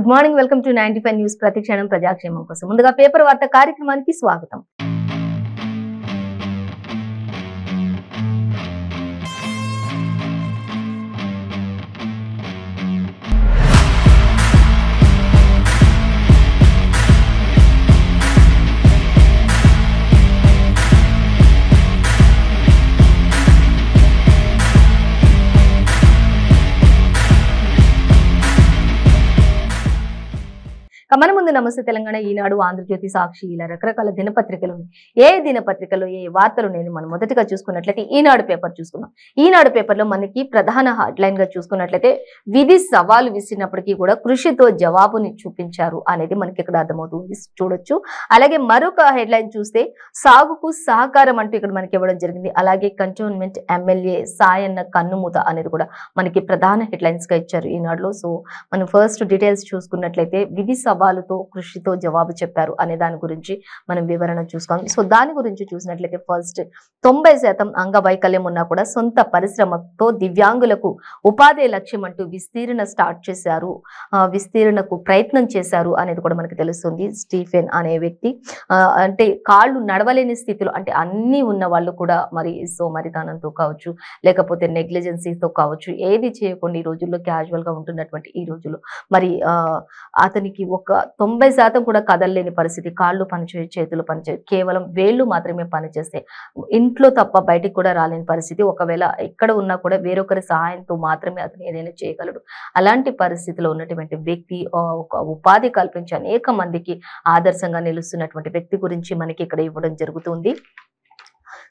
Good morning, welcome to 95 news. ప్రతిక్షణం ప్రజాక్షేమం కోసం. ముందుగా పేపర్ వార్త కార్యక్రమానికి స్వాగతం. మన ముందు నమస్తే తెలంగాణ, ఈనాడు, ఆంధ్రజ్యోతి, సాక్షి ఇలా రకరకాల దినపత్రికలు ఉన్నాయి. ఏ దినపత్రికలో ఏ వార్తలు నేను మనం మొదటగా చూసుకున్నట్లయితే ఈనాడు పేపర్ చూసుకున్నాం. ఈనాడు పేపర్లో మనకి ప్రధాన హెడ్లైన్ గా చూసుకున్నట్లయితే విధి సవాలు విసిరినప్పటికీ కూడా కృషితో జవాబుని చూపించారు అనేది మనకి ఇక్కడ అర్థమవుతుంది, చూడొచ్చు. అలాగే మరొక హెడ్లైన్ చూస్తే సాగుకు సహకారం అంటూ ఇక్కడ మనకి ఇవ్వడం జరిగింది. అలాగే కంటోన్మెంట్ ఎమ్మెల్యే సాయన్న కన్నుమూత అనేది కూడా మనకి ప్రధాన హెడ్లైన్స్ గా ఇచ్చారు ఈనాడులో. సో మనం ఫస్ట్ డీటెయిల్స్ చూసుకున్నట్లయితే విధి సవాలుతో కృషితో జవాబు చెప్పారు అనే దాని గురించి మనం వివరణ చూసుకోవాలి. సో దాని గురించి చూసినట్లయితే ఫస్ట్ 90% అంగవైకల్యం ఉన్నా కూడా సొంత పరిశ్రమతో దివ్యాంగులకు ఉపాధి లక్ష్యం అంటూ విస్తీర్ణ స్టార్ట్ చేశారు, విస్తీర్ణకు ప్రయత్నం చేశారు అనేది కూడా మనకు తెలుస్తుంది. స్టీఫెన్ అనే వ్యక్తి అంటే కాళ్ళు నడవలేని స్థితిలో, అంటే అన్ని ఉన్న వాళ్ళు కూడా మరి సోమరితనంతో కావచ్చు, లేకపోతే నెగ్లిజెన్సీతో కావచ్చు, ఏది చేయకుండా ఈ రోజుల్లో క్యాజువల్ గా ఉంటున్నటువంటి ఈ రోజుల్లో మరి అతనికి ఒక 90% కూడా కదలలేని పరిస్థితి. కాళ్ళు పనిచేయ, చేతులు పనిచేయ, కేవలం వేళ్ళు మాత్రమే పనిచేస్తే ఇంట్లో తప్ప బయటికి కూడా రాలేని పరిస్థితి. ఒకవేళ ఎక్కడ ఉన్నా కూడా వేరొకరి సహాయంతో మాత్రమే అతను ఏదైనా చేయగలడు. అలాంటి పరిస్థితిలో ఉన్నటువంటి వ్యక్తి ఒక ఉపాధి కల్పించి అనేక మందికి ఆదర్శంగా నిలుస్తున్నటువంటి వ్యక్తి గురించి మనకి ఇక్కడ ఇవ్వడం జరుగుతుంది.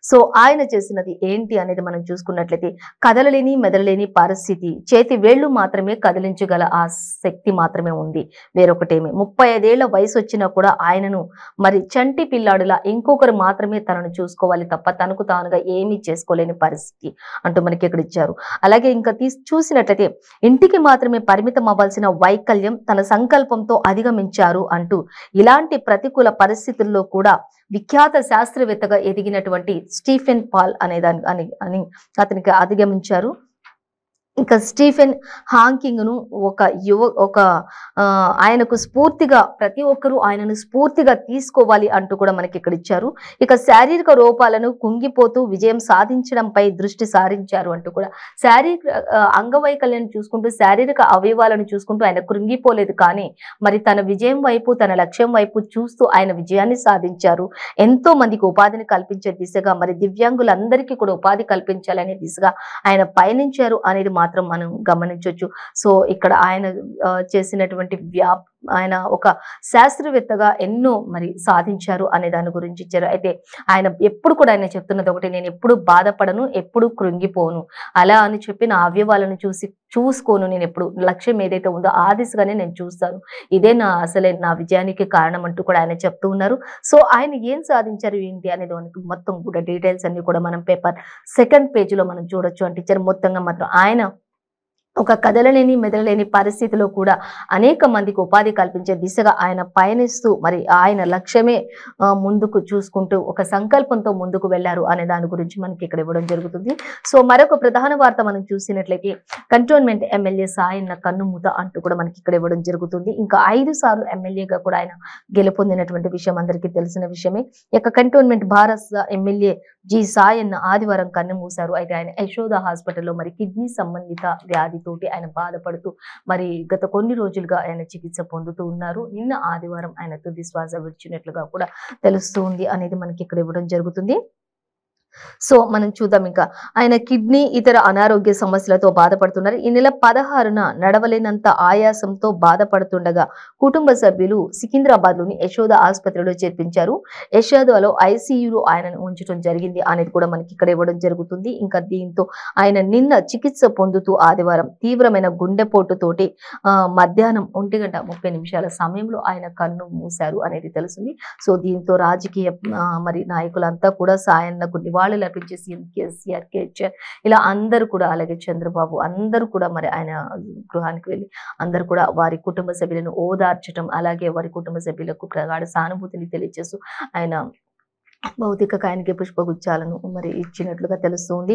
సో ఆయన చేసినది ఏంటి అనేది మనం చూసుకున్నట్లయితే కదలలేని మెదలలేని పరిస్థితి, చేతి వేళ్లు మాత్రమే కదిలించగల ఆ శక్తి మాత్రమే ఉంది, వేరొకటేమి. 35 ఏళ్ల వయసు వచ్చినా కూడా ఆయనను మరి చంటి పిల్లాడులా ఇంకొకరు మాత్రమే తనను చూసుకోవాలి తప్ప తనకు తానుగా ఏమీ చేసుకోలేని పరిస్థితి అంటూ మనకి ఇక్కడ ఇచ్చారు. అలాగే ఇంకా చూసినట్లయితే ఇంటికి మాత్రమే పరిమితం అవ్వాల్సిన వైకల్యం తన సంకల్పంతో అధిగమించారు అంటూ ఇలాంటి ప్రతికూల పరిస్థితుల్లో కూడా విఖ్యాత శాస్త్రవేత్తగా ఎదిగినటువంటి స్టీఫెన్ పాల్ అనేదాన్ని అని అతనికి అధిగమించారు. ఇంకా స్టీఫెన్ హాకింగ్ ను ఒక ఆయనకు స్ఫూర్తిగా, ప్రతి ఒక్కరూ ఆయనను స్ఫూర్తిగా తీసుకోవాలి అంటూ కూడా మనకి ఇక్కడ ఇచ్చారు. ఇక శారీరక రూపాలను కుంగిపోతూ విజయం సాధించడంపై దృష్టి సారించారు అంటూ కూడా, శారీరక అంగవైకల్యం చూసుకుంటూ, శారీరక అవయవాలను చూసుకుంటూ ఆయన కృంగిపోలేదు, కానీ మరి తన విజయం వైపు, తన లక్ష్యం వైపు చూస్తూ ఆయన విజయాన్ని సాధించారు. ఎంతో మందికి ఉపాధిని కల్పించే దిశగా, మరి దివ్యాంగులందరికీ కూడా ఉపాధి కల్పించాలనే దిశగా ఆయన పయనించారు అనేది మాత్రం మనం గమనించవచ్చు. సో ఇక్కడ ఆయన చేసినటువంటి ఆయన ఒక శాస్త్రవేత్తగా ఎన్నో మరి సాధించారు అనే దాని గురించి ఇచ్చారు. అయితే ఆయన ఎప్పుడు కూడా ఆయన చెప్తున్నది ఒకటి, నేను ఎప్పుడు బాధపడను, ఎప్పుడు కృంగిపోను, అలా అని చెప్పి నా అవయవాలను చూసుకోను, నేను ఎప్పుడు లక్ష్యం ఏదైతే ఉందో ఆ దిశగానే నేను చూస్తాను, ఇదే నా విజయానికి కారణం అంటూ కూడా ఆయన చెప్తూ ఉన్నారు. సో ఆయన ఏం సాధించారు ఏంటి అనేది మొత్తం కూడా డీటెయిల్స్ అన్ని కూడా మనం పేపర్ సెకండ్ పేజీలో మనం చూడొచ్చు. అంటే ఇచ్చారు మొత్తంగా మాత్రం ఆయన ఒక కదలలేని మెదలలేని పరిస్థితిలో కూడా అనేక మందికి ఉపాధి కల్పించే దిశగా ఆయన పయనిస్తూ మరి ఆయన లక్ష్యమే ముందుకు చూసుకుంటూ ఒక సంకల్పంతో ముందుకు వెళ్లారు అనే దాని గురించి మనకి ఇక్కడ ఇవ్వడం జరుగుతుంది. సో మరొక ప్రధాన వార్త మనం చూసినట్లయితే కంటోన్మెంట్ ఎమ్మెల్యే సాయన్న కన్నుమూత అంటూ కూడా మనకి ఇక్కడ ఇవ్వడం జరుగుతుంది. ఇంకా 5 సార్లు ఎమ్మెల్యేగా కూడా ఆయన గెలుపొందినటువంటి విషయం అందరికీ తెలిసిన విషయమే. ఇక cantonment Bharat MLA G Sayanna ఆదివారం కన్ను మూశారు. అయితే ఆయన యశోద హాస్పిటల్లో మరి కిడ్నీ సంబంధిత వ్యాధితోటి ఆయన బాధపడుతూ మరి గత కొన్ని రోజులుగా ఆయన చికిత్స పొందుతూ ఉన్నారు. నిన్న ఆదివారం ఆయన తుది శ్వాస విడిచినట్లుగా కూడా తెలుస్తుంది అనేది మనకి ఇక్కడ ఇవ్వడం జరుగుతుంది. సో మనం చూద్దాం. ఇంకా ఆయన కిడ్నీ ఇతర అనారోగ్య సమస్యలతో బాధపడుతున్నారు. ఈ నెల 16న నడవలేనంత ఆయాసంతో బాధపడుతుండగా కుటుంబ సభ్యులు సికింద్రాబాద్ లోని యశోద ఆసుపత్రిలో చేర్పించారు. యశోదలో ఐసీయూలో ఆయనను ఉంచడం జరిగింది అనేది కూడా మనకి ఇక్కడ ఇవ్వడం జరుగుతుంది. ఇంకా దీంతో ఆయన నిన్న చికిత్స పొందుతూ ఆదివారం తీవ్రమైన గుండెపోటుతోటి మధ్యాహ్నం 1:30 సమయంలో ఆయన కన్ను మూశారు అనేది తెలుస్తుంది. సో దీంతో రాజకీయ మరి నాయకులంతా కూడా సాయన్నకు నివాళులు అర్పించే సీఎం కేసీఆర్, కేసీఆర్ ఇలా అందరూ కూడా, అలాగే చంద్రబాబు అందరూ కూడా మరి ఆయన గృహానికి వెళ్ళి అందరూ కూడా వారి కుటుంబ సభ్యులను ఓదార్చడం, అలాగే వారి కుటుంబ సభ్యులకు ప్రగాఢ సానుభూతిని తెలియజేస్తూ ఆయన భౌతిక కాయానికి పుష్పగుచ్చాలను మరి ఇచ్చినట్లుగా తెలుస్తుంది.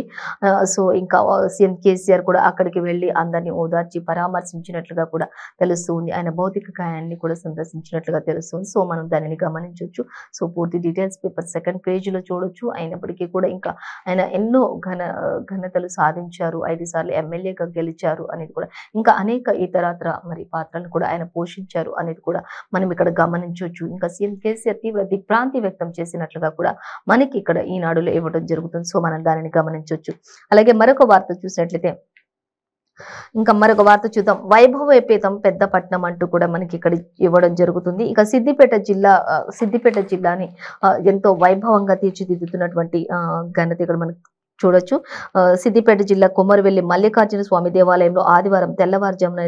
సో ఇంకా సీఎం కేసీఆర్ కూడా అక్కడికి వెళ్ళి అందరినీ ఓదార్చి పరామర్శించినట్లుగా కూడా తెలుస్తుంది. ఆయన భౌతిక కాయాన్ని కూడా సందర్శించినట్లుగా తెలుస్తుంది. సో మనం దానిని గమనించవచ్చు. సో పూర్తి డీటెయిల్స్ పేపర్ సెకండ్ పేజీలో చూడొచ్చు. అయినప్పటికీ కూడా ఇంకా ఆయన ఎన్నో ఘనతలు సాధించారు, 5 సార్లు ఎమ్మెల్యేగా గెలిచారు అనేది కూడా, ఇంకా అనేక ఇతరత్ర మరి పాత్రలను కూడా ఆయన పోషించారు అనేది కూడా మనం ఇక్కడ గమనించవచ్చు. ఇంకా సీఎం కేసీఆర్ తీవ్ర దిగ్భ్రాంతి వ్యక్తం చేసినట్లుగా కూడా మనకి ఇక్కడ ఈనాడులో ఇవ్వడం జరుగుతుంది. సో మనం దానిని గమనించవచ్చు. అలాగే మరొక వార్త చూసినట్లయితే, ఇంకా మరొక వార్త చూద్దాం. వైభవోపేతం పెద్దపట్నం అంటూ కూడా మనకి ఇక్కడ ఇవ్వడం జరుగుతుంది. ఇక సిద్దిపేట జిల్లాని ఎంతో వైభవంగా తీర్చిదిద్దుతున్నటువంటి ఘనత ఇక్కడ మనకు చూడొచ్చు. సిద్దిపేట జిల్లా కొమరవెల్లి మల్లికార్జున స్వామి దేవాలయంలో ఆదివారం తెల్లవారుజామున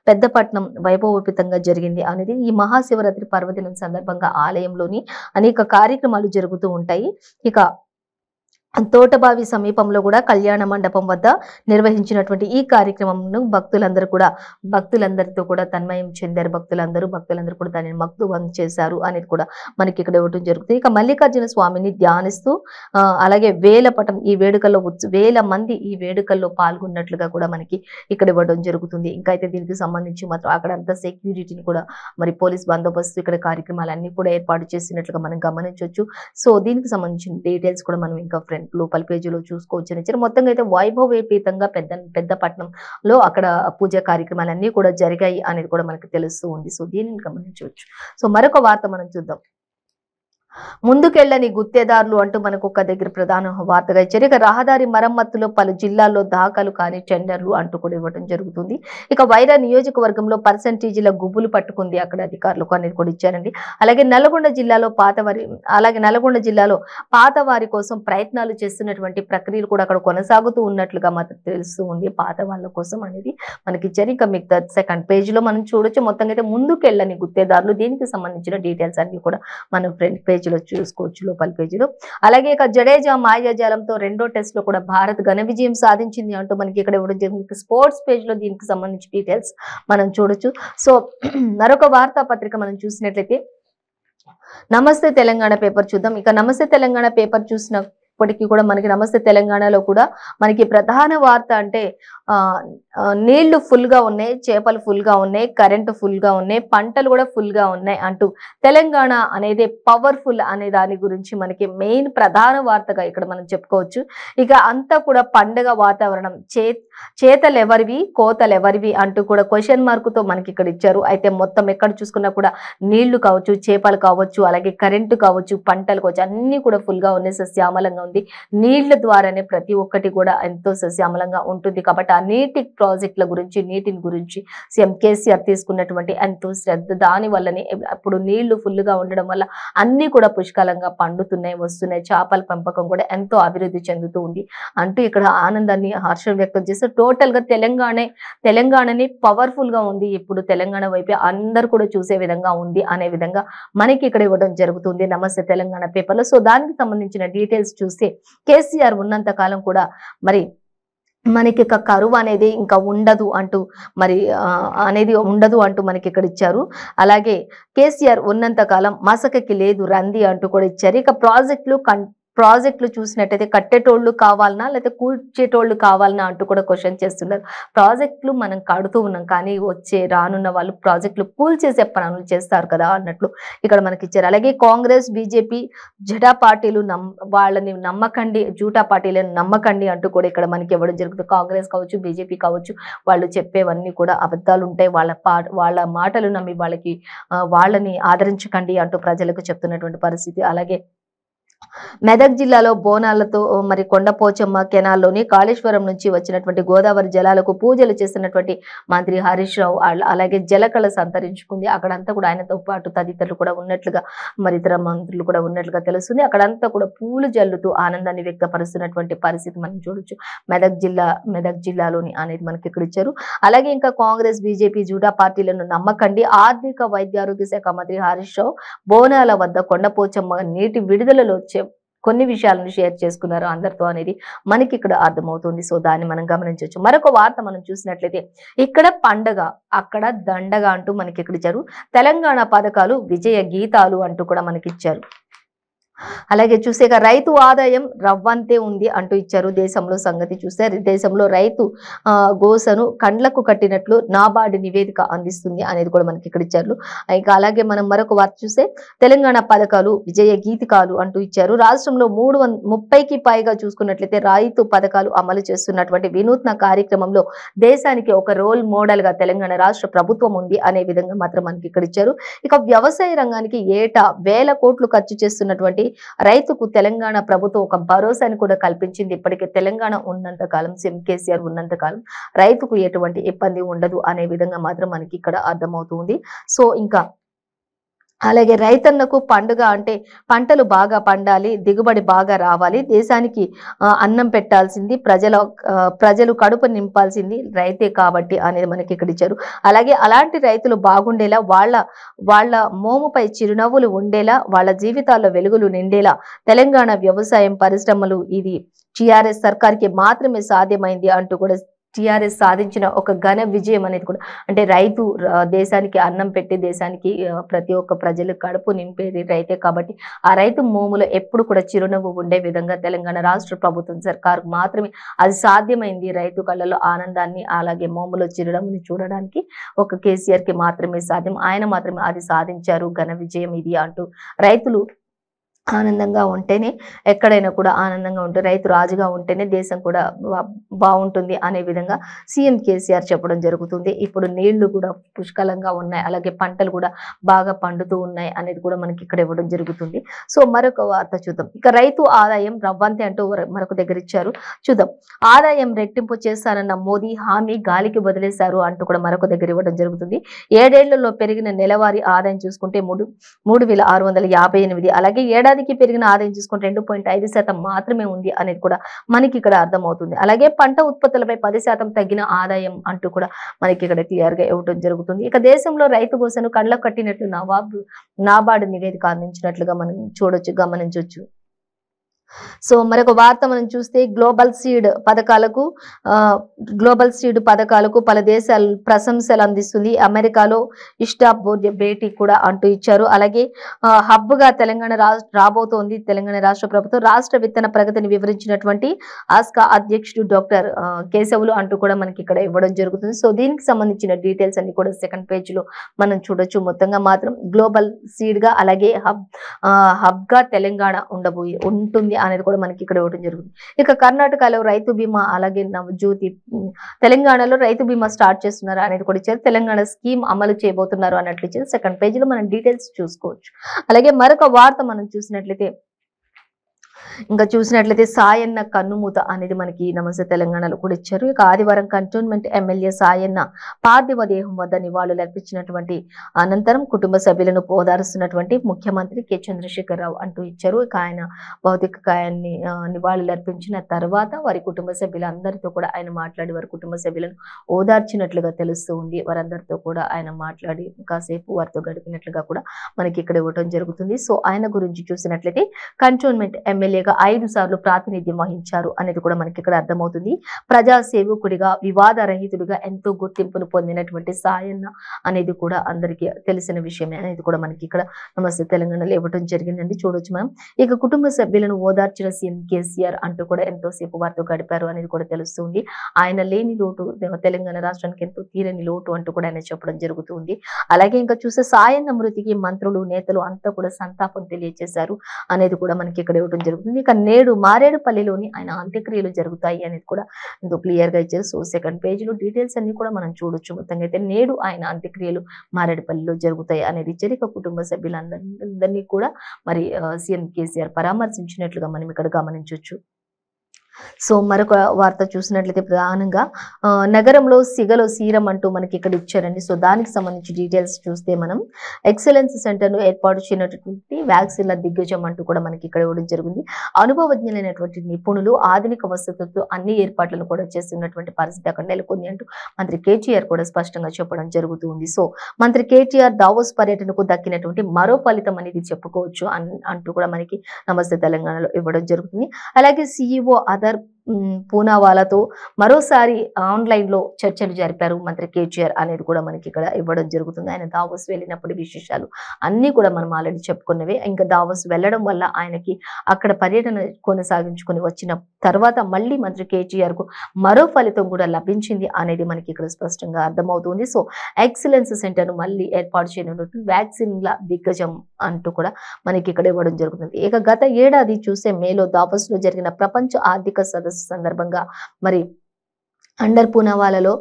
పెద్దపట్నం వైభవోపేతంగా జరిగింది అనేది. ఈ మహాశివరాత్రి పర్వదినం సందర్భంగా ఆలయంలోని అనేక కార్యక్రమాలు జరుగుతూ ఉంటాయి. ఇక తోటబావి సమీపంలో కూడా కళ్యాణ మండపం వద్ద నిర్వహించినటువంటి ఈ కార్యక్రమంను భక్తులందరితో కూడా తన్మయం చెందారు. భక్తులందరూ కూడా దానిని మగ్ధువం చేశారు అనేది కూడా మనకి ఇక్కడ ఇవ్వడం జరుగుతుంది. ఇక మల్లికార్జున స్వామిని ధ్యానిస్తూ అలాగే వేలపటం ఈ వేడుకల్లో వేల మంది ఈ వేడుకల్లో పాల్గొన్నట్లుగా కూడా మనకి ఇక్కడ ఇవ్వడం జరుగుతుంది. ఇంకా అయితే దీనికి సంబంధించి మాత్రం అక్కడ అంతా సెక్యూరిటీని కూడా మరి పోలీస్ బందోబస్తు ఇక్కడ కార్యక్రమాలన్నీ కూడా ఏర్పాటు చేసినట్లుగా మనం గమనించవచ్చు. సో దీనికి సంబంధించిన డీటెయిల్స్ కూడా మనం ఇంకా లోపల పేజీలో చూసుకోవచ్చు. మొత్తంగా అయితే వైభవోపేతంగా పెద్దపట్నంలో అక్కడ పూజా కార్యక్రమాలన్నీ కూడా జరిగాయి అనేది కూడా మనకు తెలుస్తూ ఉంది. సో దీనిని గమనించవచ్చు. సో మరొక వార్త మనం చూద్దాం. ముందుకెళ్లని గుత్తేదారులు అంటూ మనకు ఒక దగ్గర ప్రధాన వార్తగా ఇచ్చారు. ఇక రహదారి మరమ్మతులో పలు జిల్లాల్లో దాఖలు కాని టెండర్లు అంటూ కూడా ఇవ్వడం జరుగుతుంది. ఇక వైరా నియోజకవర్గంలో పర్సెంటేజీల గుబ్బులు పట్టుకుంది అక్కడ అధికారులకు అనేది కూడా ఇచ్చారండి. అలాగే నల్గొండ జిల్లాలో పాతవారి కోసం ప్రయత్నాలు చేస్తున్నటువంటి ప్రక్రియలు కూడా అక్కడ కొనసాగుతూ ఉన్నట్లుగా మాత్రం తెలుస్తూ ఉంది. పాత వాళ్ళ కోసం అనేది మనకి ఇచ్చారు. ఇక మిగతా సెకండ్ పేజీలో మనం చూడొచ్చు. మొత్తంగా అయితే ముందుకెళ్ళని గుత్తేదారులు దీనికి సంబంధించిన డీటెయిల్స్ అన్ని కూడా మనం ఫ్రంట్ పేజ్ చూసుకోవచ్చు లోపల పేజీలో. అలాగే ఇక జడేజా మాయాజాలంతో 2వ టెస్ట్ లో కూడా భారత్ ఘన విజయం సాధించింది అంటూ మనకి ఇక్కడ ఇవ్వడం జరిగింది. స్పోర్ట్స్ పేజ్ లో దీనికి సంబంధించి డీటెయిల్స్ మనం చూడొచ్చు. సో మరొక వార్తా పత్రిక మనం చూసినట్లయితే నమస్తే తెలంగాణ పేపర్ చూద్దాం. ఇక నమస్తే తెలంగాణ పేపర్ చూసినప్పటికీ కూడా మనకి నమస్తే తెలంగాణలో కూడా మనకి ప్రధాన వార్త అంటే నీళ్లు ఫుల్ గా ఉన్నాయి, చేపలు ఫుల్ గా ఉన్నాయి, కరెంటు ఫుల్ గా ఉన్నాయి, పంటలు కూడా ఫుల్ గా ఉన్నాయి అంటూ తెలంగాణ అనేది పవర్ఫుల్ అనే దాని గురించి మనకి మెయిన్ ప్రధాన వార్తగా ఇక్కడ మనం చెప్పుకోవచ్చు. ఇక అంతా కూడా పండగ వాతావరణం, చేతలు ఎవరివి కోతలు ఎవరివి అంటూ కూడా క్వశ్చన్ మార్క్ తో మనకి ఇక్కడ ఇచ్చారు. అయితే మొత్తం ఎక్కడ చూసుకున్నా కూడా నీళ్లు కావచ్చు, చేపలు కావచ్చు, అలాగే కరెంటు కావచ్చు, పంటలు కావచ్చు, అన్ని కూడా ఫుల్ గా ఉన్నాయి, సస్యామలంగా ఉంది. నీళ్ల ద్వారానే ప్రతి ఒక్కటి కూడా ఎంతో సస్యామలంగా ఉంటుంది. కాబట్టి ఆ నీటి ప్రాజెక్టుల గురించి, నీటిని గురించి సీఎం కేసీఆర్ తీసుకున్నటువంటి ఎంతో శ్రద్ధ, దాని వల్లనే ఇప్పుడు నీళ్లు ఫుల్ గా ఉండడం వల్ల అన్ని కూడా పుష్కలంగా పండుతున్నాయి, వస్తున్నాయి. చేపల పెంపకం కూడా ఎంతో అభివృద్ధి చెందుతూ ఉంది అంటూ ఇక్కడ ఆనందాన్ని, హర్షం వ్యక్తం చేస్తే టోటల్ గా తెలంగాణని పవర్ఫుల్ గా ఉంది. ఇప్పుడు తెలంగాణ వైపే అందరు కూడా చూసే విధంగా ఉంది అనే విధంగా మనకి ఇక్కడ ఇవ్వడం జరుగుతుంది నమస్తే తెలంగాణ పేపర్లో. సో దానికి సంబంధించిన డీటెయిల్స్ చూస్తే కేసీఆర్ ఉన్నంత కాలం కూడా మరి మనకి కరువు అనేది ఇంకా ఉండదు అంటూ మనకి ఇక్కడ ఇచ్చారు. అలాగే కేసీఆర్ ఉన్నంత కాలం మసకకి లేదు రంది అంటూ కూడా ఇచ్చారు. ఇక ప్రాజెక్టులు చూసినట్టయితే కట్టేటోళ్లు కావాలనా లేకపోతే కూర్చేటోళ్లు కావాలనా అంటూ కూడా క్వశ్చన్ చేస్తున్నారు. ప్రాజెక్టులు మనం కడుతూ ఉన్నాం, కానీ రానున్న వాళ్ళు ప్రాజెక్టులు కూల్చేసే పనులు చేస్తారు కదా అన్నట్లు ఇక్కడ మనకి ఇచ్చారు. అలాగే కాంగ్రెస్, బీజేపీ జడా పార్టీలు వాళ్ళని నమ్మకండి, జూటా పార్టీలను నమ్మకండి అంటూ కూడా ఇక్కడ మనకి ఇవ్వడం జరుగుతుంది. కాంగ్రెస్ కావచ్చు, బీజేపీ కావచ్చు, వాళ్ళు చెప్పేవన్నీ కూడా అబద్ధాలు ఉంటాయి, వాళ్ళ మాటలు నమ్మి వాళ్ళని ఆదరించకండి అంటూ ప్రజలకు చెప్తున్నటువంటి పరిస్థితి. అలాగే మెదక్ జిల్లాలో బోనాలతో మరి కొండపోచమ్మ కెనాల్లోని కాళేశ్వరం నుంచి వచ్చినటువంటి గోదావరి జలాలకు పూజలు చేస్తున్నటువంటి మంత్రి హరీష్ రావు అలాగే జలకళ సంతరించుకుంది. అక్కడంతా కూడా ఆయనతో పాటు తదితరులు కూడా ఉన్నట్లుగా, మరి ఇతర మంత్రులు కూడా ఉన్నట్లుగా తెలుస్తుంది. అక్కడంతా కూడా పూలు జల్లుతూ ఆనందాన్ని వ్యక్తపరుస్తున్నటువంటి పరిస్థితి మనం చూడొచ్చు మెదక్ జిల్లాలోని అనేది మనకి ఇక్కడ ఇచ్చారు. అలాగే ఇంకా కాంగ్రెస్, బీజేపీ జూటా పార్టీలను నమ్మకండి, ఆర్థిక వైద్యారోగ్య శాఖ మంత్రి హరీష్ రావు బోనాల వద్ద కొండపోచమ్మ నీటి విడుదలలో కొన్ని విషయాలను షేర్ చేసుకున్నారు అందరితో అనేది మనకి ఇక్కడ అర్థమవుతుంది. సో దాన్ని మనం గమనించవచ్చు. మరొక వార్త మనం చూసినట్లయితే ఇక్కడ పండగ అక్కడ దండగ అంటూ మనకి ఇక్కడ ఇచ్చారు. తెలంగాణ పథకాలు విజయ గీతాలు అంటూ కూడా మనకి ఇచ్చారు. అలాగే చూసే ఇక రైతు ఆదాయం రవ్వంతే ఉంది అంటూ ఇచ్చారు. దేశంలో సంగతి చూస్తే దేశంలో రైతు గోసను కండ్లకు కట్టినట్లు నాబార్డు నివేదిక అందిస్తుంది అనేది కూడా మనకి ఇక్కడ ఇచ్చారు. ఇంకా అలాగే మనం మరొక వార్త చూస్తే తెలంగాణ పథకాలు విజయ గీతికాలు అంటూ ఇచ్చారు. రాష్ట్రంలో 330కి పైగా చూసుకున్నట్లయితే రైతు పథకాలు అమలు చేస్తున్నటువంటి వినూత్న కార్యక్రమంలో దేశానికి ఒక రోల్ మోడల్ గా తెలంగాణ రాష్ట్ర ప్రభుత్వం ఉంది అనే విధంగా మాత్రం మనకి ఇక్కడ ఇచ్చారు. ఇక వ్యవసాయ రంగానికి ఏటా 1000 కోట్లు ఖర్చు చేస్తున్నటువంటి రైతుకు తెలంగాణ ప్రభుత్వం ఒక భరోసాని కూడా కల్పించింది. ఇప్పటికే తెలంగాణ ఉన్నంత కాలం, సీఎం కేసీఆర్ ఉన్నంత కాలం రైతుకు ఎటువంటి ఇబ్బంది ఉండదు అనే విధంగా మాత్రం మనకి ఇక్కడ అర్థమవుతుంది. సో ఇంకా అలాగే రైతన్నకు పండుగ అంటే పంటలు బాగా పండాలి, దిగుబడి బాగా రావాలి, దేశానికి అన్నం పెట్టాల్సింది, ప్రజలు కడుపు నింపాల్సింది రైతే కాబట్టి అనేది మనకి ఇక్కడ ఇచ్చారు. అలాగే అలాంటి రైతులు బాగుండేలా, వాళ్ళ మోముపై చిరునవ్వులు ఉండేలా, వాళ్ళ జీవితాల్లో వెలుగులు నిండేలా తెలంగాణ వ్యవసాయం పరిశ్రమలు ఇది టిఆర్ఎస్ సర్కార్కి మాత్రమే సాధ్యమైంది అంటూ కూడా టిఆర్ఎస్ సాధించిన ఒక ఘన విజయం అనేది కూడా, అంటే రైతు దేశానికి అన్నం పెట్టి దేశానికి ప్రతి ఒక్క ప్రజలు కడుపు నింపేది రైతే కాబట్టి ఆ రైతు మోములో ఎప్పుడు కూడా చిరునవ్వు ఉండే విధంగా తెలంగాణ రాష్ట్ర ప్రభుత్వం సర్కారు మాత్రమే అది సాధ్యమైంది. రైతు కళ్ళలో ఆనందాన్ని అలాగే మోములో చిరునవ్వుని చూడడానికి ఒక కేసీఆర్ కి మాత్రమే సాధ్యం. ఆయన మాత్రమే అది సాధించారు. ఘన విజయం ఇది అంటూ రైతులు ఆనందంగా ఉంటేనే ఎక్కడైనా కూడా ఆనందంగా ఉంటే, రైతు రాజుగా ఉంటేనే దేశం కూడా బాగుంటుంది అనే విధంగా సీఎం కేసీఆర్ చెప్పడం జరుగుతుంది. ఇప్పుడు నీళ్లు కూడా పుష్కలంగా ఉన్నాయి, అలాగే పంటలు కూడా బాగా పండుతూ ఉన్నాయి అనేది కూడా మనకి ఇక్కడ ఇవ్వడం జరుగుతుంది. సో మరొక వార్త చూద్దాం. ఇక రైతు ఆదాయం రవ్వంతే అంటూ మరొక దగ్గర ఇచ్చారు. చూద్దాం. ఆదాయం రెట్టింపు చేస్తానన్న మోదీ హామీ గాలికి వదిలేశారు అంటూ కూడా మరొక దగ్గర ఇవ్వడం జరుగుతుంది. 7 ఏళ్లలో పెరిగిన నెలవారీ ఆదాయం చూసుకుంటే 3,658, అలాగే ఏడాదికి పెరిగిన ఆదాయం చూసుకుంటే 2.5% మాత్రమే ఉంది అనేది కూడా మనకి ఇక్కడ అర్థమవుతుంది. అలాగే పంట ఉత్పత్తులపై 10% తగ్గిన ఆదాయం అంటూ కూడా మనకి ఇక్కడ క్లియర్ గా ఇవ్వడం జరుగుతుంది. ఇక దేశంలో రైతు గోసను కళ్ళకు కట్టినట్లు నాబార్డు నివేదిక అందించినట్లుగా మనం గమనించవచ్చు. సో మరొక వార్త మనం చూస్తే గ్లోబల్ సీడ్ పథకాలకు పలు దేశాలు ప్రశంసలు అందిస్తుంది. అమెరికాలో భేటీ కూడా అంటూ ఇచ్చారు. అలాగే హబ్ గా తెలంగాణ రాబోతోంది. తెలంగాణ రాష్ట్ర ప్రభుత్వం రాష్ట్ర విత్తన ప్రగతిని వివరించినటువంటి ఆస్కా అధ్యక్షుడు డాక్టర్ కేశవులు అంటూ కూడా మనకి ఇక్కడ ఇవ్వడం జరుగుతుంది. సో దీనికి సంబంధించిన డీటెయిల్స్ అన్ని కూడా సెకండ్ పేజ్ లో మనం చూడొచ్చు. మొత్తంగా మాత్రం గ్లోబల్ సీడ్ గా అలాగే హబ్ గా తెలంగాణ ఉంటుంది అనేది కూడా మనకి ఇక్కడ ఇవ్వడం జరుగుతుంది. ఇక కర్ణాటకలో రైతు బీమా అలాగే నవజ్యోతి, తెలంగాణలో రైతు బీమా స్టార్ట్ చేస్తున్నారు అనేది కూడా ఇచ్చారు. తెలంగాణ స్కీమ్ అమలు చేయబోతున్నారు అన్నట్లు ఇచ్చారు. సెకండ్ పేజీలో మనం డీటెయిల్స్ చూసుకోవచ్చు. అలాగే మరొక వార్త మనం చూసినట్లయితే సాయన్న కన్నుమూత అనేది మనకి నమస్తే తెలంగాణలో కూడా ఇచ్చారు. ఇక ఆదివారం కంటోన్మెంట్ ఎమ్మెల్యే సాయన్న పార్థివ దేహం వద్ద నివాళులు అర్పించినటువంటి అనంతరం కుటుంబ సభ్యులను ఓదారుస్తున్నటువంటి ముఖ్యమంత్రి కె చంద్రశేఖరరావు అంటూ ఇచ్చారు. ఇక ఆయన భౌతిక కాయాన్ని నివాళులు అర్పించిన తర్వాత వారి కుటుంబ సభ్యులందరితో కూడా ఆయన మాట్లాడి వారి కుటుంబ సభ్యులను ఓదార్చినట్లుగా తెలుస్తూ ఉంది. వారందరితో కూడా ఆయన మాట్లాడి కాసేపు వారితో గడిపినట్లుగా కూడా మనకి ఇక్కడ ఇవ్వడం జరుగుతుంది. సో ఆయన గురించి చూసినట్లయితే కంటోన్మెంట్ ఎమ్మెల్యేగా 5 సార్లు ప్రాతినిధ్యం వహించారు అనేది కూడా మనకి ఇక్కడ అర్థమవుతుంది. ప్రజా సేవకుడిగా, వివాద రహితుడిగా ఎంతో గుర్తింపును పొందినటువంటి సాయన్న అనేది కూడా అందరికీ తెలిసిన విషయమే అనేది కూడా మనకి ఇక్కడ నమస్తే తెలంగాణలో ఇవ్వడం జరిగిందండి. చూడొచ్చు మనం. ఇక కుటుంబ సభ్యులను ఓదార్చిన సీఎం కేసీఆర్ అంటూ కూడా ఎంతోసేపు వారితో గడిపారు అనేది కూడా తెలుస్తుంది. ఆయన లేని లోటు తెలంగాణ రాష్ట్రానికి ఎంతో తీరని లోటు అంటూ కూడా ఆయన చెప్పడం జరుగుతుంది. అలాగే ఇంకా చూస్తే సాయన్న మృతికి మంత్రులు, నేతలు అంతా కూడా సంతాపం తెలియజేశారు అనేది కూడా మనకి ఇక్కడ ఇవ్వడం జరుగుతుంది. ఇక నేడు మారేడుపల్లిలోని ఆయన అంత్యక్రియలు జరుగుతాయి అనేది కూడా ఎంతో క్లియర్ గా ఇచ్చారు. సో సెకండ్ పేజ్ లో డీటెయిల్స్ అన్ని కూడా మనం చూడొచ్చు. మొత్తంగా అయితే నేడు ఆయన అంత్యక్రియలు మారేడుపల్లిలో జరుగుతాయి అనేది ఇచ్చారు. ఇక కుటుంబ సభ్యులందరినీ కూడా మరి సీఎం కేసీఆర్ పరామర్శించినట్లుగా మనం ఇక్కడ గమనించవచ్చు. సో మరొక వార్త చూసినట్లయితే ప్రధానంగా నగరంలో సిగలో సీరం అంటూ మనకి ఇక్కడ ఇచ్చారండి. సో దానికి సంబంధించి డీటెయిల్స్ చూస్తే మనం ఎక్సలెన్స్ సెంటర్ ను ఏర్పాటు చేయనటువంటి వ్యాక్సిన్ల దిగ్గజం అంటూ కూడా మనకి ఇక్కడ ఇవ్వడం జరిగింది. అనుభవజ్ఞులైనటువంటి నిపుణులు ఆధునిక వసతులతో అన్ని ఏర్పాట్లను కూడా చేస్తున్నటువంటి పరిస్థితి అక్కడ నెలకొంది అంటూ మంత్రి కేటీఆర్ కూడా స్పష్టంగా చెప్పడం జరుగుతుంది. సో మంత్రి కేటీఆర్ దావోస్ పర్యటనకు దక్కినటువంటి మరో ఫలితం అనేది చెప్పుకోవచ్చు అంటూ కూడా మనకి నమస్తే తెలంగాణలో ఇవ్వడం జరుగుతుంది. అలాగే సిఇఓ పూనావాలాతో మరోసారి ఆన్లైన్ లో చర్చలు జరిపారు మంత్రి కేటీఆర్ అనేది కూడా మనకి ఇక్కడ ఇవ్వడం జరుగుతుంది. ఆయన దావోస్ వెళ్ళినప్పుడు విశేషాలు అన్ని కూడా మనం ఆల్రెడీ చెప్పుకున్నవే. ఇంకా దావోస్ వెళ్ళడం వల్ల ఆయనకి అక్కడ పర్యటన కొనసాగించుకొని వచ్చిన తర్వాత మళ్ళీ మంత్రి కేటీఆర్ కు మరో ఫలితం కూడా లభించింది అనేది మనకి ఇక్కడ స్పష్టంగా అర్థమవుతుంది. సో ఎక్సలెన్స్ సెంటర్ ను మళ్ళీ ఏర్పాటు చేయనున్నట్టు వ్యాక్సిన్ల దిగ్గజం అంటూ కూడా మనకి ఇక్కడ ఇవ్వడం జరుగుతుంది. ఇక గత ఏడాది చూసే మేలో దావోస్ లో జరిగిన ప్రపంచ ఆర్థిక సదస్సు సందర్భంగా మరి అండర్ పూనావాలాలో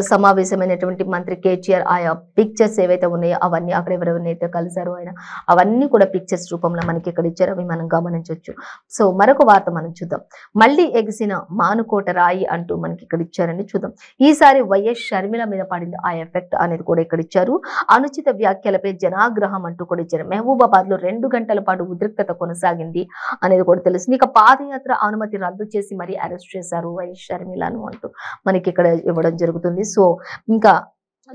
సమావేశమైనటువంటి మంత్రి కేటీఆర్ ఆయా పిక్చర్స్ ఏవైతే ఉన్నాయో అవన్నీ అక్కడ ఎవరెవరినైతే కలిసారో ఆయన అవన్నీ కూడా పిక్చర్స్ రూపంలో మనకి ఇక్కడ ఇచ్చారు. అవి మనం గమనించవచ్చు. సో మరొక వార్త మనం చూద్దాం. మళ్ళీ ఎగిసిన మానుకోట రాయి అంటూ మనకి ఇక్కడ ఇచ్చారని చూద్దాం. ఈసారి వైఎస్ షర్మిల మీద పడింది ఆ ఎఫెక్ట్ అనేది కూడా ఇక్కడ ఇచ్చారు. అనుచిత వ్యాఖ్యలపై జనాగ్రహం అంటూ కూడా ఇచ్చారు. మహబూబాబాద్ లో 2 గంటల పాటు ఉద్రిక్తత కొనసాగింది అనేది కూడా తెలుస్తుంది. ఇక పాదయాత్ర అనుమతి రద్దు చేసి మరి అరెస్ట్ చేశారు వైఎస్ షర్మిలను అంటూ మనకి ఇక్కడ ఇవ్వడం జరుగుతుంది. సో ఇంకా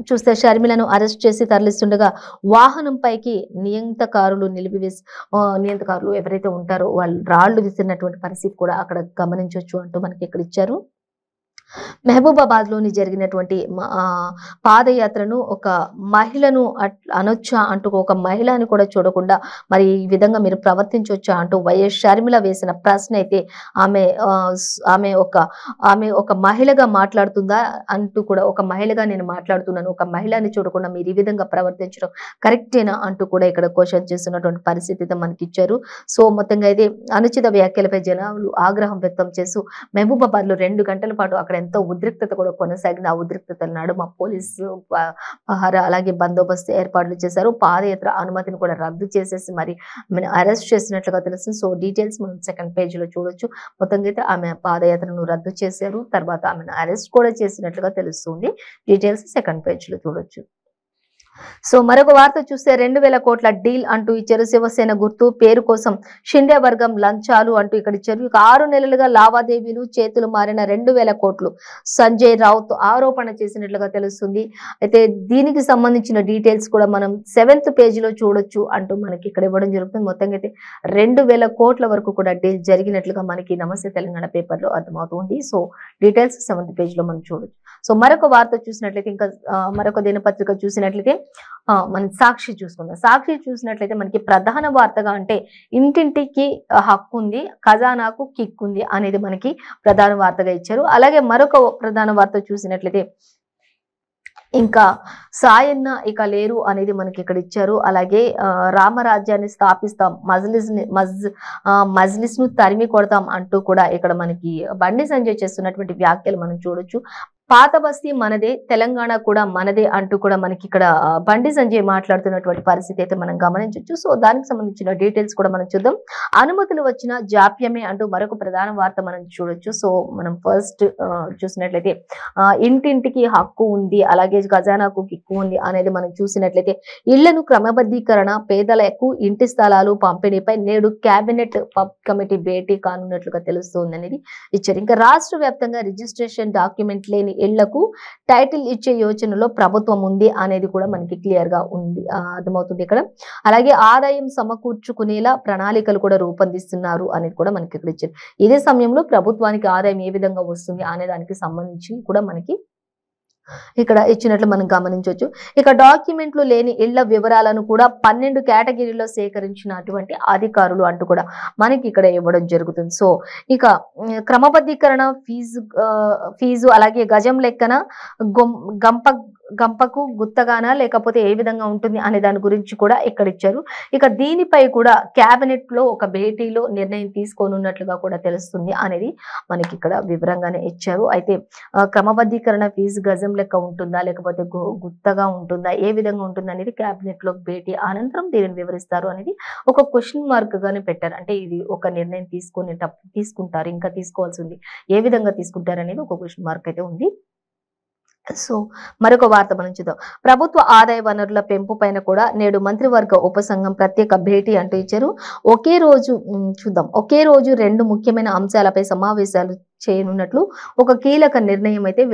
చూస్తే షర్మిలను అరెస్ట్ చేసి తరలిస్తుండగా వాహనం పైకి నియంత్రకారులు ఎవరైతే ఉంటారో వాళ్ళు రాళ్లు విసిరినటువంటి పరిస్థితి కూడా అక్కడ గమనించవచ్చు అంటూ మనకి ఇక్కడ ఇచ్చారు. మహబూబాబాద్ లోని జరిగినటువంటి పాదయాత్రను ఒక మహిళను అనొచ్చా అంటూ ఒక మహిళని కూడా చూడకుండా మరి ఈ విధంగా మీరు ప్రవర్తించవచ్చా అంటూ వైఎస్ షర్మిల వేసిన ప్రశ్న అయితే ఆమె ఒక మహిళగా మాట్లాడుతుందా అంటూ కూడా ఒక మహిళగా నేను మాట్లాడుతున్నాను, ఒక మహిళని చూడకుండా మీరు ఈ విధంగా ప్రవర్తించడం కరెక్టేనా అంటూ కూడా ఇక్కడ క్వశ్చన్ చేస్తున్నటువంటి పరిస్థితి మనకి ఇచ్చారు. సో మొత్తంగా అయితే అనుచిత వ్యాఖ్యలపై జనాలు ఆగ్రహం వ్యక్తం చేస్తూ మహబూబాబాద్ లో 2 గంటల పాటు అక్కడ ఎంతో ఉద్రిక్తత కూడా కొనసాగింది. ఆ ఉద్రిక్తత నడుమ పోలీసు పహారా అలాగే బందోబస్తు ఏర్పాట్లు చేశారు. పాదయాత్ర అనుమతిని కూడా రద్దు చేసేసి మరి అరెస్ట్ చేసినట్లుగా తెలుస్తుంది. సో డీటెయిల్స్ మనం సెకండ్ పేజ్ లో చూడొచ్చు. మొత్తంగా అయితే ఆమె పాదయాత్రను రద్దు చేశారు. తర్వాత ఆమెను అరెస్ట్ కూడా చేసినట్లుగా తెలుస్తుంది. డీటెయిల్స్ సెకండ్ పేజ్ లో చూడొచ్చు. సో మరొక వార్త చూస్తే 2,000 కోట్ల డీల్ అంటూ ఇచ్చారు. శివసేన గుర్తు పేరు కోసం షిండే వర్గం లంచాలు అంటూ ఇక్కడ ఇచ్చారు. ఇక 6 నెలలుగా లావాదేవీలు చేతులు మారిన 2,000 కోట్లు సంజయ్ రావుత్ ఆరోపణ చేసినట్లుగా తెలుస్తుంది. అయితే దీనికి సంబంధించిన డీటెయిల్స్ కూడా మనం 7th పేజీలో చూడొచ్చు అంటూ మనకి ఇక్కడ ఇవ్వడం జరుగుతుంది. మొత్తంగా అయితే 2,000 కోట్ల వరకు కూడా డీల్ జరిగినట్లుగా మనకి నమస్తే తెలంగాణ పేపర్ లో అర్థమవుతుంది. సో డీటెయిల్స్ 7th పేజీలో మనం చూడొచ్చు. సో మరొక వార్త చూసినట్లయితే ఇంకా మరొక దినపత్రిక చూసినట్లయితే మనం సాక్షి చూసుకుందాం. సాక్షి చూసినట్లయితే మనకి ప్రధాన వార్తగా అంటే ఇంటింటికి హక్కు ఉంది, ఖజానాకు కిక్ ఉంది అనేది మనకి ప్రధాన వార్తగా ఇచ్చారు. అలాగే మరొక ప్రధాన వార్త చూసినట్లయితే ఇంకా సాయన్న ఇక లేరు అనేది మనకి ఇక్కడ ఇచ్చారు. అలాగే రామరాజ్యాన్ని స్థాపిస్తాం, మజ్లిస్ ను తరిమి కొడతాం అంటూ కూడా ఇక్కడ మనకి బండి సంజయ్ చేస్తున్నటువంటి వ్యాఖ్యలు మనం చూడొచ్చు. పాత బస్తీ మనదే, తెలంగాణ కూడా మనదే అంటూ కూడా మనకి ఇక్కడ బండి సంజయ్ మాట్లాడుతున్నటువంటి పరిస్థితి అయితే మనం గమనించవచ్చు. సో దానికి సంబంధించిన డీటెయిల్స్ కూడా మనం చూద్దాం. అనుమతులు వచ్చిన జాప్యమే అంటూ మరొక ప్రధాన వార్త మనం చూడొచ్చు. సో మనం ఫస్ట్ చూసినట్లయితే ఇంటింటికి హక్కు ఉంది, అలాగే ఖజానాకు కిక్కు ఉంది అనేది మనం చూసినట్లయితే ఇళ్లను క్రమబద్ధీకరణ, పేదలకు ఇంటి స్థలాలు పంపిణీపై నేడు కేబినెట్ కమిటీ భేటీ కానున్నట్లుగా తెలుస్తుంది అనేది ఇచ్చారు. ఇంకా రాష్ట్ర వ్యాప్తంగా రిజిస్ట్రేషన్ డాక్యుమెంట్ లేని ఇళ్లకు టైటిల్ ఇచ్చే యోచనలో ప్రభుత్వం ఉంది అనేది కూడా మనకి క్లియర్ గా ఉంది అర్థమవుతుంది ఇక్కడ. అలాగే ఆదాయం సమకూర్చుకునేలా ప్రణాళికలు కూడా రూపొందిస్తున్నారు అనేది కూడా మనకి ఇక్కడ ఇచ్చారు. ఇదే సమయంలో ప్రభుత్వానికి ఆదాయం ఏ విధంగా వస్తుంది అనే దానికి సంబంధించి కూడా మనకి ఇక్కడ ఇచ్చినట్లు మనం గమనించవచ్చు. ఇక డాక్యుమెంట్లు లేని ఇళ్ల వివరాలను కూడా 12 కేటగిరీలో సేకరించినటువంటి అధికారులు అంటూ కూడా మనకి ఇక్కడ ఇవ్వడం జరుగుతుంది. సో ఇక క్రమబద్ధీకరణ ఫీజు అలాగే గజం లెక్కన గంపకు గుత్తగానా లేకపోతే ఏ విధంగా ఉంటుంది అనే దాని గురించి కూడా ఇక్కడ ఇచ్చారు. ఇక దీనిపై కూడా కేబినెట్ లో ఒక భేటీలో నిర్ణయం తీసుకోనున్నట్లుగా కూడా తెలుస్తుంది అనేది మనకి ఇక్కడ వివరంగానే ఇచ్చారు. అయితే క్రమబద్ధీకరణ ఫీజు గజం లెక్క ఉంటుందా లేకపోతే గుత్తగా ఉంటుందా, ఏ విధంగా ఉంటుంది అనేది కేబినెట్ లో భేటీ అనంతరం దీనిని వివరిస్తారు అనేది ఒక క్వశ్చన్ మార్క్ గానే పెట్టారు. అంటే ఇది ఒక నిర్ణయం తీసుకుంటారు, ఇంకా తీసుకోవాల్సి ఉంది, ఏ విధంగా తీసుకుంటారు అనేది ఒక క్వశ్చన్ మార్క్ అయితే ఉంది. సో మరొక వార్త మనం చూద్దాం. ప్రభుత్వ ఆదాయ వనరుల పెంపు పైన కూడా నేడు మంత్రివర్గ ఉపసంఘం ప్రత్యేక భేటీ అంటూ ఇచ్చారు. ఒకే రోజు 2 ముఖ్యమైన అంశాలపై సమావేశాలు చేయనున్నట్లు ఒక కీలక నిర్ణయం అయితే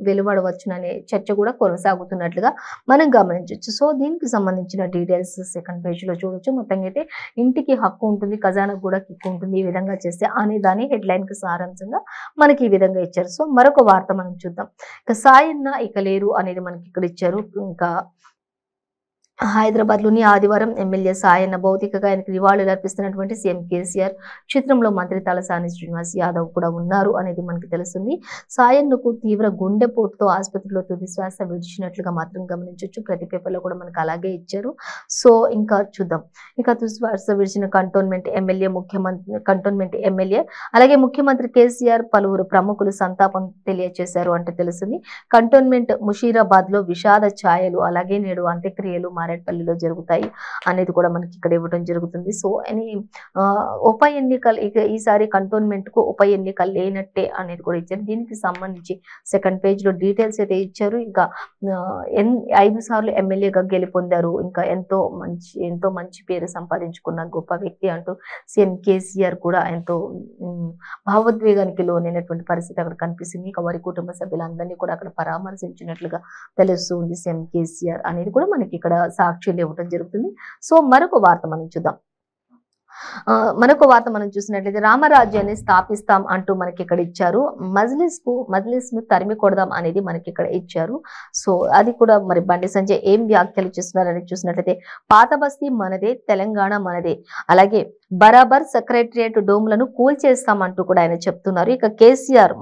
వెలువడవచ్చుననే చర్చ కూడా కొనసాగుతున్నట్లుగా మనం గమనించవచ్చు. సో దీనికి సంబంధించిన డీటెయిల్స్ సెకండ్ పేజ్ లో చూడొచ్చు. మొత్తంగా అయితే ఇంటికి హక్కు ఉంటుంది, ఖజానాకు కూడా కిక్కు ఉంటుంది ఈ విధంగా చేస్తే అనే దాని హెడ్లైన్ కి సారాంశంగా మనకి ఈ విధంగా ఇచ్చారు. సో మరొక వార్త మనం చూద్దాం. ఇక సాయన్న ఇక లేరు అనేది మనకి ఇక్కడ ఇచ్చారు. ఇంకా హైదరాబాద్ లోని ఆదివారం ఎమ్మెల్యే సాయన్న భౌతికగా ఆయనకు నివాళులు అర్పిస్తున్నటువంటి సీఎం కేసీఆర్ చిత్రంలో మంత్రి తలసాని శ్రీనివాస్ యాదవ్ కూడా ఉన్నారు అనేది మనకి తెలుస్తుంది. సాయన్నకు తీవ్ర గుండెపోటుతో ఆసుపత్రిలో తుది శ్వాస విడిచినట్లుగా మాత్రం గమనించవచ్చు. ప్రతి పేపర్లో కూడా మనకు అలాగే ఇచ్చారు. సో ఇంకా చూద్దాం. ఇంకా తుది శ్వాస విడిచిన కంటోన్మెంట్ ఎమ్మెల్యే అలాగే ముఖ్యమంత్రి కేసీఆర్ పలువురు ప్రముఖులు సంతాపం తెలియజేశారు అంటే తెలుస్తుంది. కంటోన్మెంట్ ముషీరాబాద్ లో విషాద ఛాయలు అలాగే నేడు అంత్యక్రియలు మారేడ్పల్లిలో జరుగుతాయి అనేది కూడా మనకి ఇక్కడ ఇవ్వడం జరుగుతుంది. సో ఉప ఎన్నికలు ఇక ఈసారి కంటోన్మెంట్ కు ఉప ఎన్నిక లేనట్టే అనేది కూడా ఇచ్చారు. దీనికి సంబంధించి సెకండ్ పేజ్ లో డీటెయిల్స్ అయితే ఇచ్చారు. ఇంకా 5 సార్లు ఎమ్మెల్యేగా గెలుపొందారు, ఇంకా ఎంతో మంచి పేరు సంపాదించుకున్న గొప్ప వ్యక్తి అంటూ సీఎం కేసీఆర్ కూడా ఎంతో భావోద్వేగానికి లోనైనటువంటి పరిస్థితి అక్కడ కనిపిస్తుంది. ఇక వారి కుటుంబ సభ్యులందరినీ కూడా అక్కడ పరామర్శించినట్లుగా తెలుస్తుంది సీఎం కేసీఆర్ అనేది కూడా మనకి ఇక్కడ సాక్షులు ఇవ్వడం జరుగుతుంది. సో మరొక వార్త మనం చూసినట్లయితే రామరాజ్యాన్ని స్థాపిస్తాం అంటూ మనకి ఇక్కడ ఇచ్చారు. మజ్లిస్ ను తరిమి కొడదాం అనేది మనకి ఇక్కడ ఇచ్చారు. సో అది కూడా మరి బండి సంజయ్ ఏం వ్యాఖ్యలు చేస్తున్నారని చూసినట్లయితే పాత బస్తీ మనదే, తెలంగాణ మనదే, అలాగే బరాబర్ సెక్రటరియట్ డోమ్లను కూల్చేస్తాం అంటూ కూడా ఆయన చెప్తున్నారు. ఇక కేసీఆర్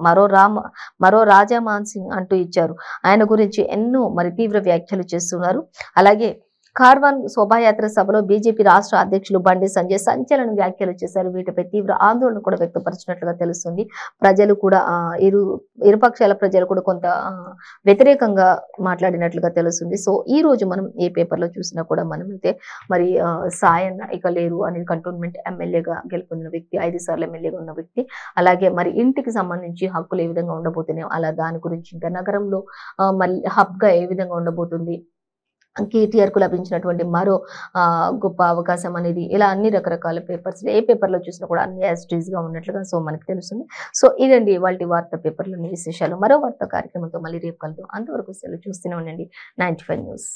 మరో రాజామాన్ సింగ్ అంటూ ఇచ్చారు. ఆయన గురించి ఎన్నో మరి తీవ్ర వ్యాఖ్యలు చేస్తున్నారు. అలాగే కార్వాన్ శోభాయాత్ర సభలో బీజేపీ రాష్ట్ర అధ్యక్షులు బండి సంజయ్ సంచలన వ్యాఖ్యలు చేశారు. వీటిపై తీవ్ర ఆందోళన కూడా వ్యక్తపరిచినట్లుగా తెలుస్తుంది. ప్రజలు కూడా ఇరుపక్షాల ప్రజలు కూడా కొంత వ్యతిరేకంగా మాట్లాడినట్లుగా తెలుస్తుంది. సో ఈ రోజు మనం ఏ పేపర్లో చూసినా కూడా మనమైతే మరి సాయన్న ఇక లేరు అనేది కంటోన్మెంట్ ఎమ్మెల్యేగా గెలుపొందిన వ్యక్తి, 5 సార్లు ఎమ్మెల్యేగా ఉన్న వ్యక్తి, అలాగే మరి ఇంటికి సంబంధించి హక్కులు ఏ విధంగా ఉండబోతున్నాయో అలా దాని గురించి, ఇంకా నగరంలో మళ్ళీ హబ్ గా ఏ విధంగా ఉండబోతుంది, కేటీఆర్ కు లభించినటువంటి మరో గొప్ప అవకాశం అనేది, ఇలా అన్ని రకరకాల పేపర్స్ ఏ పేపర్లో చూసినా కూడా అన్ని యాస్టీస్ గా ఉన్నట్లుగా సో మనకి తెలుస్తుంది. సో ఇదండి వాటి వార్తా పేపర్లోని విశేషాలు. మరో వార్తా కార్యక్రమంతో మళ్ళీ రేపు కలుద్దాం. అంతవరకు సెలవు. చూస్తూనే ఉండండి 95 న్యూస్.